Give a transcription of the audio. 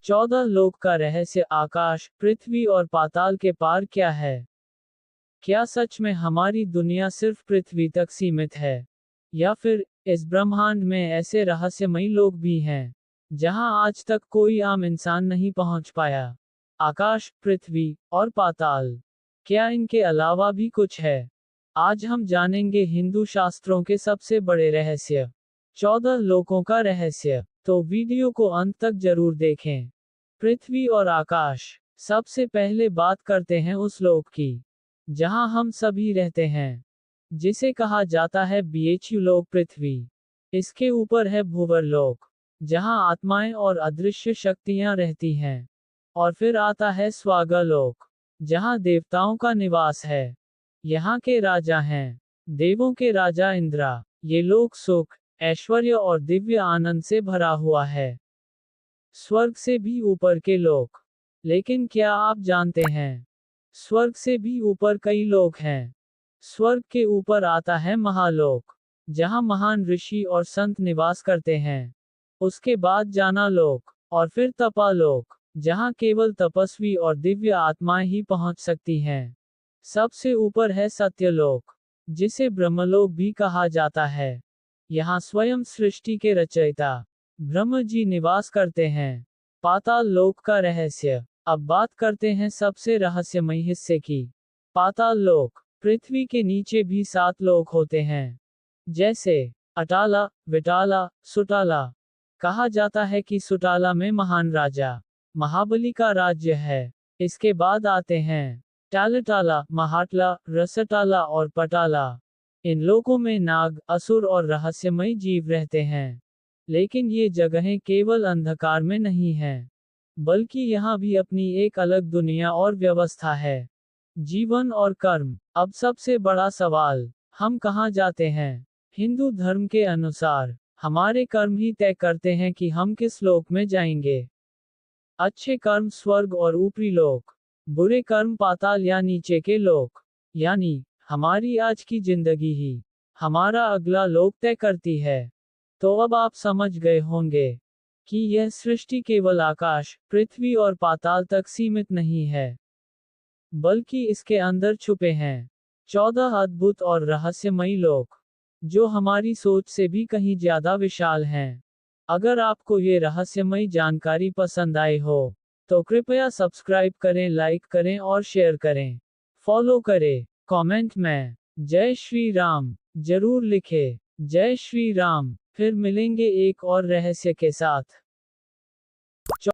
14 लोक का रहस्य आकाश, पृथ्वी और पाताल के पार क्या है? क्या सच में हमारी दुनिया सिर्फ पृथ्वी तक सीमित है? या फिर, इस ब्रह्मांड में ऐसे रहस्यमयी लोक भी हैं, जहां आज तक कोई आम इंसान नहीं पहुंच पाया? आकाश, पृथ्वी और पाताल, क्या इनके अलावा भी कुछ है? आज हम जानेंगे हिंदू शास्त्रों के सबसे बड़े रहस्य, 14 लोकों का रहस्य। तो वीडियो को अंत तक जरूर देखें। पृथ्वी और आकाश। सबसे पहले बात करते हैं उस लोक की, जहां हम सभी रहते हैं, जिसे कहा जाता है BHU लोक पृथ्वी। इसके ऊपर है भूवर लोक, जहां आत्माएं और अदृश्य शक्तियां रहती हैं। और फिर आता है स्वर्ग लोक, जहां देवताओं का निवास है। यहाँ के राजा हैं देवों के राजा इंद्रा। ये लोक सुख, ऐश्वर्य और दिव्य आनंद से भरा हुआ है। स्वर्ग से भी ऊपर के लोक। लेकिन क्या आप जानते हैं, स्वर्ग से भी ऊपर कई लोक हैं। स्वर्ग के ऊपर आता है महालोक, जहां महान ऋषि और संत निवास करते हैं। उसके बाद जाना लोक, और फिर तपालोक, जहां केवल तपस्वी और दिव्य आत्माएं ही पहुंच सकती हैं। सबसे ऊपर है सत्यलोक, जिसे ब्रह्मलोक भी कहा जाता है। यहाँ स्वयं सृष्टि के रचयिता ब्रह्म जी निवास करते हैं। पाताल लोक का रहस्य। अब बात करते हैं सबसे रहस्यमयी हिस्से की, पाताल लोक। पृथ्वी के नीचे भी 7 लोक होते हैं, जैसे अटाला, विटाला, सुटाला। कहा जाता है कि सुटाला में महान राजा महाबली का राज्य है। इसके बाद आते हैं टालटाला, महाटला, रसटाला और पटाला। इन लोकों में नाग, असुर और रहस्यमयी जीव रहते हैं। लेकिन ये जगहें केवल अंधकार में नहीं हैं, बल्कि यहाँ भी अपनी एक अलग दुनिया और व्यवस्था है। जीवन और कर्म। अब सबसे बड़ा सवाल, हम कहाँ जाते हैं? हिंदू धर्म के अनुसार, हमारे कर्म ही तय करते हैं कि हम किस लोक में जाएंगे। अच्छे कर्म स्वर्ग और ऊपरी लोक, बुरे कर्म पाताल या नीचे के लोक। यानी, हमारी आज की जिंदगी ही हमारा अगला लोक तय करती है। तो अब आप समझ गए होंगे कि यह सृष्टि केवल आकाश, पृथ्वी और पाताल तक सीमित नहीं है, बल्कि इसके अंदर छुपे हैं 14 अद्भुत और रहस्यमयी लोक, जो हमारी सोच से भी कहीं ज्यादा विशाल हैं। अगर आपको ये रहस्यमयी जानकारी पसंद आई हो, तो कृपया सब्सक्राइब करें, लाइक करें और शेयर करें। फॉलो करें। कमेंट में जय श्री राम जरूर लिखें। जय श्री राम। फिर मिलेंगे एक और रहस्य के साथ।